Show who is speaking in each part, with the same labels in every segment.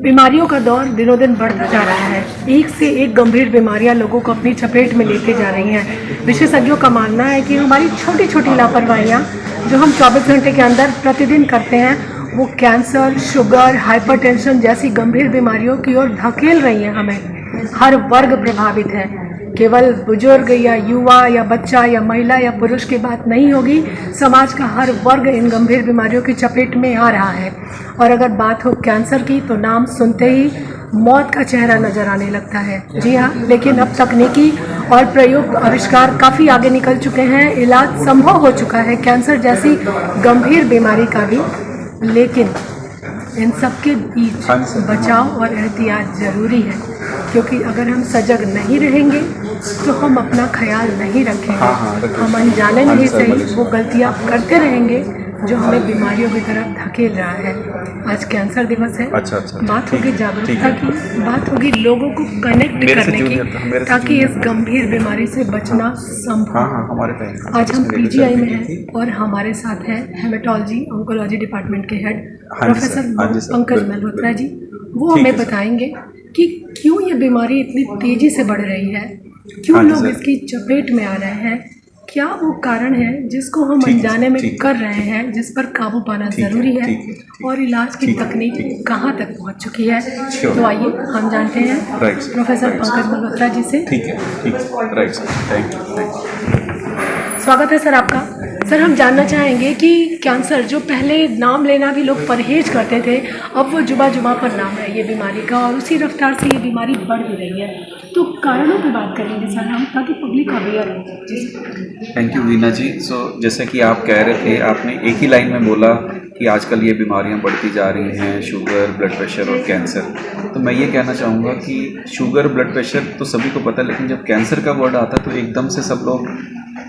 Speaker 1: बीमारियों का दौर दिनों दिन बढ़ता जा रहा है। एक से एक गंभीर बीमारियां लोगों को अपनी चपेट में लेते जा रही हैं। विशेषज्ञों का मानना है कि हमारी छोटी छोटी लापरवाहियां जो हम 24 घंटे के अंदर प्रतिदिन करते हैं वो कैंसर, शुगर, हाइपरटेंशन जैसी गंभीर बीमारियों की ओर धकेल रही हैं हमें। हर वर्ग प्रभावित है, केवल बुजुर्ग या युवा या बच्चा या महिला या पुरुष की बात नहीं होगी। समाज का हर वर्ग इन गंभीर बीमारियों की चपेट में आ रहा है। और अगर बात हो कैंसर की तो नाम सुनते ही मौत का चेहरा नजर आने लगता है। जी हाँ, लेकिन अब तकनीकी और प्रयोग आविष्कार काफ़ी आगे निकल चुके हैं। इलाज संभव हो चुका है कैंसर जैसी गंभीर बीमारी का भी। लेकिन इन सब के बीच बचाव और एहतियात ज़रूरी है, क्योंकि अगर हम सजग नहीं रहेंगे तो हम अपना ख्याल नहीं रखेंगे। हम अनजाने नहीं सही वो गलतियां करते रहेंगे जो हमें बीमारियों की तरफ धकेल रहा है। आज कैंसर दिवस है।
Speaker 2: अच्छा।
Speaker 1: बात होगी जागरूकता की, बात होगी लोगों को कनेक्ट करने की, ताकि इस गंभीर बीमारी से बचना संभव। आज हम पीजीआई में हैं और हमारे साथ है हेमेटोलॉजी ऑन्कोलॉजी डिपार्टमेंट के हेड प्रोफेसर पंकज मल्होत्रा जी। वो हमें बताएंगे कि क्यों ये बीमारी इतनी तेजी से बढ़ रही है, क्यों लोग इसकी चपेट में आ रहे हैं, क्या वो कारण है जिसको हम अनजाने में कर रहे हैं, जिस पर काबू पाना जरूरी है, और इलाज की तकनीक कहाँ तक पहुँच चुकी है। तो आइए हम जानते हैं प्रोफेसर पंकज मल्होत्रा जी से। स्वागत है सर आपका। सर, हम जानना चाहेंगे कि कैंसर जो पहले नाम लेना भी लोग परहेज करते थे, अब वो जुबा जुबा पर नाम है ये बीमारी का, और उसी रफ्तार से ये बीमारी बढ़ भी रही है। तो कारणों की बात करेंगे सर हम, ताकि पब्लिक अवेयर हो।
Speaker 2: थैंक यू वीना जी। जैसे कि आप कह रहे थे, आपने एक ही लाइन में बोला कि आजकल ये बीमारियां बढ़ती जा रही हैं, शुगर, ब्लड प्रेशर और कैंसर। तो मैं ये कहना चाहूँगा कि शुगर, ब्लड प्रेशर तो सभी को पता है, लेकिन जब कैंसर का वर्ड आता है तो एकदम से सब लोग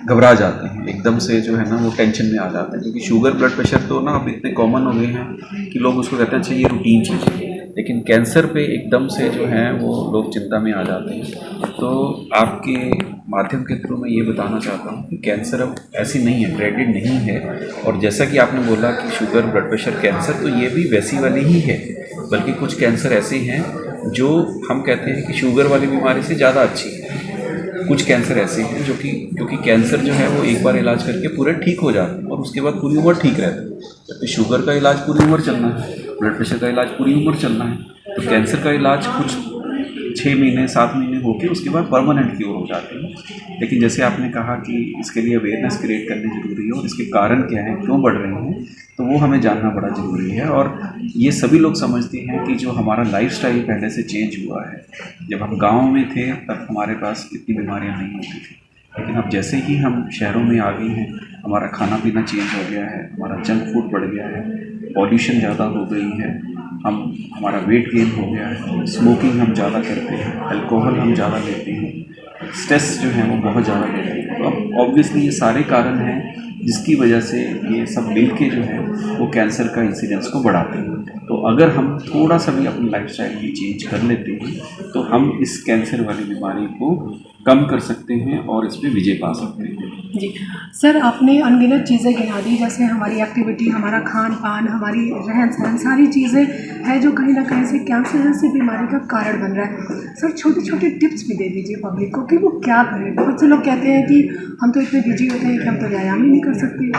Speaker 2: घबरा जाते हैं, एकदम से जो है ना वो टेंशन में आ जाते हैं। क्योंकि शुगर, ब्लड प्रेशर तो ना अब इतने कॉमन हो गए हैं कि लोग उसको कहते हैं अच्छा ये रूटीन चीज़ है। लेकिन कैंसर पे एकदम से जो है वो लोग चिंता में आ जाते हैं। तो आपके माध्यम के थ्रू मैं ये बताना चाहता हूँ कि कैंसर अब ऐसी नहीं है, ग्रेडेड नहीं है। और जैसा कि आपने बोला कि शुगर, ब्लड प्रेशर, कैंसर, तो ये भी वैसी वाली ही है। बल्कि कुछ कैंसर ऐसे हैं जो हम कहते हैं कि शुगर वाली बीमारी से ज़्यादा अच्छी है। कुछ कैंसर ऐसे हैं जो कि क्योंकि कैंसर जो है वो एक बार इलाज करके पूरे ठीक हो जाते हैं और उसके बाद पूरी उम्र ठीक रहता है। जबकि शुगर का इलाज पूरी उम्र चलना है, ब्लड प्रेशर का इलाज पूरी उम्र चलना है। तो कैंसर का इलाज कुछ 6 महीने 7 महीने होके उसके बाद परमानेंट क्योर हो जाती है। लेकिन जैसे आपने कहा कि इसके लिए अवेयरनेस क्रिएट करनी ज़रूरी है और इसके कारण क्या है, क्यों बढ़ रहे हैं, तो वो हमें जानना बड़ा ज़रूरी है। और ये सभी लोग समझते हैं कि जो हमारा लाइफस्टाइल पहले से चेंज हुआ है, जब हम गाँव में थे तब हमारे पास इतनी बीमारियाँ नहीं होती थी। लेकिन अब जैसे ही हम शहरों में आ गए हैं, हमारा खाना पीना चेंज हो गया है, हमारा जंक फूड बढ़ गया है, पॉल्यूशन ज़्यादा हो गई है, हमारा वेट गेन हो गया है, स्मोकिंग हम ज़्यादा करते हैं, अल्कोहल हम ज़्यादा लेते हैं, स्ट्रेस जो है वो बहुत ज़्यादा लेते हैं। तो अब ऑब्वियसली ये सारे कारण हैं जिसकी वजह से ये सब मिल के जो है वो कैंसर का इंसिडेंस को बढ़ाते हैं। तो अगर हम थोड़ा सा भी अपनी लाइफस्टाइल में चेंज कर लेते हैं तो हम इस कैंसर वाली बीमारी को कम कर सकते हैं और इस पर विजय पा सकते हैं।
Speaker 1: जी सर, आपने अनगिनत चीज़ें गिना दी, जैसे हमारी एक्टिविटी, हमारा खान पान, हमारी रहन सहन, सारी चीज़ें हैं जो कहीं ना कहीं से कैंसर जैसी बीमारी का कारण बन रहा है। सर, छोटे छोटे टिप्स भी दे दीजिए पब्लिक को कि वो क्या करें। बहुत से लोग कहते हैं कि हम तो इतने बिजी होते हैं कि हम तो व्यायाम ही नहीं कर सकते,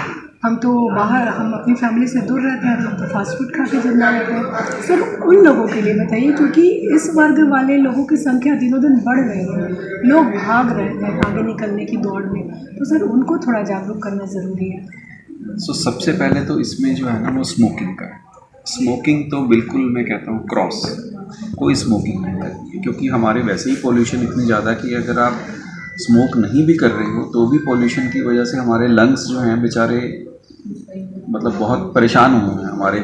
Speaker 1: हम तो बाहर, हम अपनी फैमिली से दूर रहते हैं, हम तो फास्ट फूड खा के जिंदा रहते हैं। सर, उन लोगों के लिए बताइए, क्योंकि इस वर्ग वाले लोगों की संख्या दिनों दिन बढ़ रही है, लोग भाग रहे हैं आगे निकलने की दौड़ में, तो सर उनको थोड़ा जागरूक करना ज़रूरी है।
Speaker 2: सबसे पहले तो इसमें जो है ना वो स्मोकिंग का है। स्मोकिंग तो बिल्कुल मैं कहता हूँ क्रॉस, कोई स्मोकिंग नहीं करनी, क्योंकि हमारे वैसे ही पॉल्यूशन इतनी ज़्यादा कि अगर आप स्मोक नहीं भी कर रहे हो तो भी पॉल्यूशन की वजह से हमारे लंग्स जो हैं बेचारे मतलब बहुत परेशान हुए हैं हमारे।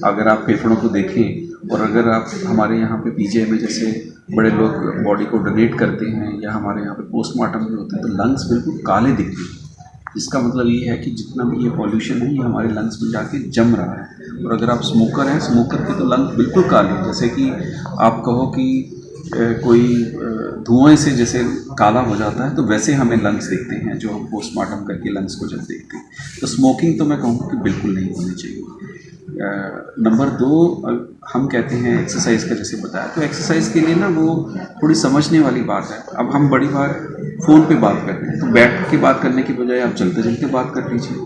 Speaker 2: अगर आप फेफड़ों को देखें और अगर आप हमारे यहाँ पे पीजीआई में जैसे बड़े लोग बॉडी को डोनेट करते हैं या हमारे यहाँ पे पोस्टमार्टम भी होते हैं तो लंग्स बिल्कुल काले दिखते हैं। इसका मतलब ये है कि जितना भी ये पॉल्यूशन है ये हमारे लंग्स में जाके जम रहा है। और अगर आप स्मोकर हैं, स्मोकर के तो लंग्स बिल्कुल काले हैं। जैसे कि आप कहो कि कोई धुएं से जैसे काला हो जाता है तो वैसे हमें लंग्स दिखते हैं जो हम पोस्टमार्टम करके लंग्स को जब देखते हैं। तो स्मोकिंग तो मैं कहूँगा कि बिल्कुल नहीं होनी चाहिए। नंबर 2, हम कहते हैं एक्सरसाइज का, जैसे बताया, तो एक्सरसाइज के लिए ना वो थोड़ी समझने वाली बात है। अब हम बड़ी बार फ़ोन पे बात कर रहे हैं, तो बैठ के बात करने की बजाय आप चलते चलते बात कर लीजिए,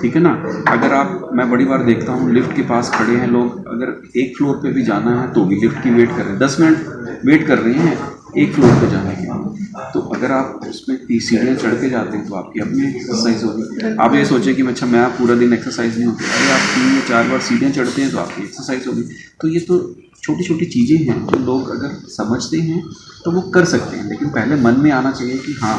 Speaker 2: ठीक है ना। अगर मैं बड़ी बार देखता हूँ लिफ्ट के पास खड़े हैं लोग, अगर एक फ्लोर पे भी जाना है तो भी लिफ्ट की वेट कर रहे हैं, 10 मिनट वेट कर रहे हैं एक फ्लोर पे जाने के लिए। तो अगर आप उसमें 30 सीढ़ियाँ चढ़ के जाते हैं तो आपकी अपनी एक्सरसाइज होगी। आप ये सोचें कि अच्छा मैं पूरा दिन एक्सरसाइज नहीं होती, अरे आप 3 या 4 बार सीढ़ियाँ चढ़ते हैं तो आपकी एक्सरसाइज होगी। तो ये तो छोटी छोटी चीज़ें हैं जो लोग अगर समझते हैं तो वो कर सकते हैं, लेकिन पहले मन में आना चाहिए कि हाँ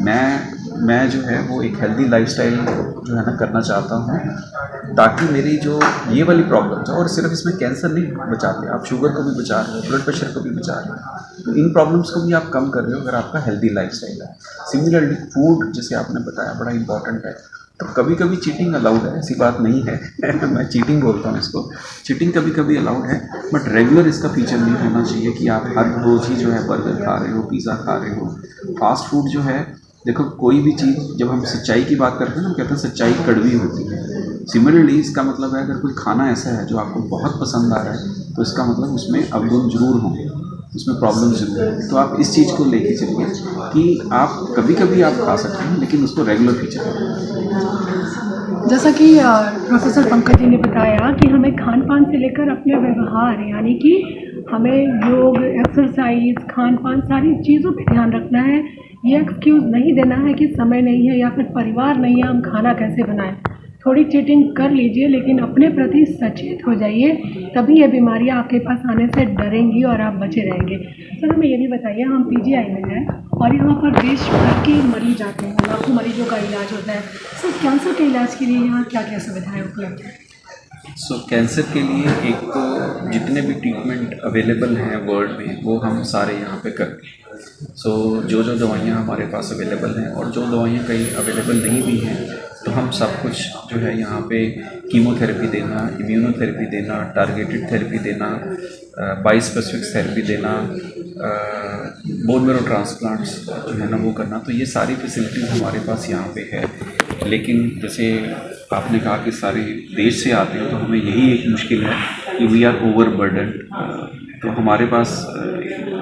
Speaker 2: मैं जो है वो एक हेल्दी लाइफस्टाइल जो है ना करना चाहता हूँ, ताकि मेरी जो ये वाली प्रॉब्लम्स है, और सिर्फ इसमें कैंसर नहीं बचाते, आप शुगर को भी बचा रहे हो, ब्लड प्रेशर को भी बचा रहे हो, तो इन प्रॉब्लम्स को भी आप कम कर रहे हो अगर आपका हेल्दी लाइफस्टाइल है। सिमिलरली फूड, जैसे आपने बताया, बड़ा इंपॉर्टेंट है। तो कभी कभी चीटिंग अलाउड है, ऐसी बात नहीं है मैं चीटिंग बोलता हूँ इसको, चीटिंग कभी कभी अलाउड है, बट रेगुलर इसका फीचर नहीं होना चाहिए कि आप हर रोज़ ही जो है बर्गर खा रहे हो, पिज़्ज़ा खा रहे हो। फास्ट फूड जो है, देखो कोई भी चीज़, जब हम सच्चाई की बात करते हैं ना, हम कहते हैं सच्चाई कड़वी होती है। सिमिलरली इसका मतलब है अगर कोई खाना ऐसा है जो आपको बहुत पसंद आ रहा है, तो इसका मतलब उसमें अवगुण जरूर होंगे, उसमें प्रॉब्लम जरूर है। तो आप इस चीज़ को लेके चलिए कि आप कभी कभी आप खा सकते हैं, लेकिन उसको रेगुलर फीचर करें।
Speaker 1: जैसा कि प्रोफेसर पंकज जी ने बताया कि हमें खान पान से लेकर अपने व्यवहार, यानी कि हमें योग, एक्सरसाइज, खान पान, सारी चीज़ों पे ध्यान रखना है। ये एक्सक्यूज़ नहीं देना है कि समय नहीं है या फिर परिवार नहीं है, हम खाना कैसे बनाएं। थोड़ी चीटिंग कर लीजिए, लेकिन अपने प्रति सचेत हो जाइए, तभी ये बीमारियां आपके पास आने से डरेंगी और आप बचे रहेंगे। सर हमें ये भी बताइए, हम पीजीआई में हैं और यहाँ पर देश भर के मरीज आते हैं, लाखों मरीजों का इलाज होता है। सर कैंसर के इलाज के लिए यहाँ क्या क्या सुविधाएँ उपलब्ध हैं?
Speaker 2: कैंसर के लिए एक तो जितने भी ट्रीटमेंट अवेलेबल हैं वर्ल्ड में, वो हम सारे यहाँ पे करते हैं। जो दवाइयाँ हमारे पास अवेलेबल हैं, और जो दवाइयाँ कहीं अवेलेबल नहीं भी हैं, तो हम सब कुछ जो है यहाँ पे कीमोथेरेपी देना, इम्यूनोथेरेपी देना, टारगेटेड थेरेपी देना, बाईस्पेसिफिक थेरेपी देना, बोन मैरो ट्रांसप्लांट्स जो है ना वो करना, तो ये सारी फैसिलिटीज़ हमारे पास यहाँ पे है। लेकिन जैसे आपने कहा कि सारे देश से आते हैं, तो हमें यही एक मुश्किल है कि वी आर ओवर बर्डन। तो हमारे पास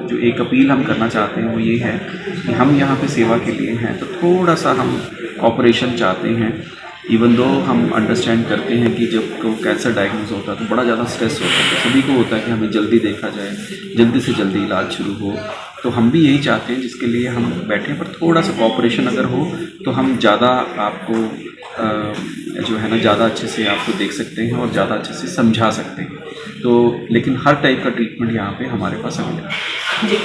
Speaker 2: जो एक अपील हम करना चाहते हैं वो ये है कि हम यहाँ पे सेवा के लिए हैं, तो थोड़ा सा हम ऑपरेशन चाहते हैं। इवन दो हम अंडरस्टैंड करते हैं कि जब को कैंसर डायग्नोज होता है तो बड़ा ज़्यादा स्ट्रेस होता है, तो सभी को होता है कि हमें जल्दी देखा जाए, जल्दी से जल्दी इलाज शुरू हो। तो हम भी यही चाहते हैं जिसके लिए हम बैठे हैं, पर थोड़ा सा कॉपरेशन अगर हो तो हम ज़्यादा आपको जो है ना ज़्यादा अच्छे से आपको देख सकते हैं और ज़्यादा अच्छे से समझा सकते हैं। तो लेकिन हर टाइप का ट्रीटमेंट यहाँ पे हमारे पास अवेलेबल है।
Speaker 1: जी,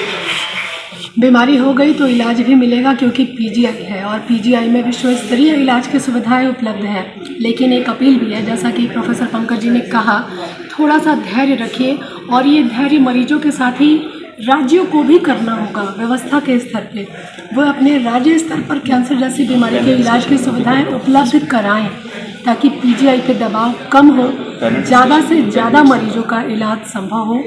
Speaker 1: बीमारी हो गई तो इलाज भी मिलेगा, क्योंकि पीजीआई है और पीजीआई में विश्व स्तरीय इलाज की सुविधाएं उपलब्ध हैं। लेकिन एक अपील भी है, जैसा कि प्रोफेसर पंकज जी ने कहा, थोड़ा सा धैर्य रखिए, और ये धैर्य मरीजों के साथ ही राज्यों को भी करना होगा। व्यवस्था के स्तर पे वो अपने राज्य स्तर पर कैंसर जैसी बीमारी के इलाज की सुविधाएं उपलब्ध कराएं, ताकि पीजीआई पे दबाव कम हो, ज़्यादा से ज़्यादा मरीजों का इलाज संभव हो।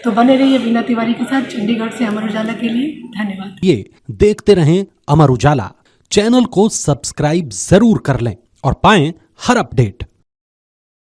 Speaker 1: तो बने रहिए वीना तिवारी के साथ चंडीगढ़ से अमर उजाला के लिए। धन्यवाद।
Speaker 3: ये देखते रहें अमर उजाला, चैनल को सब्सक्राइब जरूर कर लें और पाएं हर अपडेट।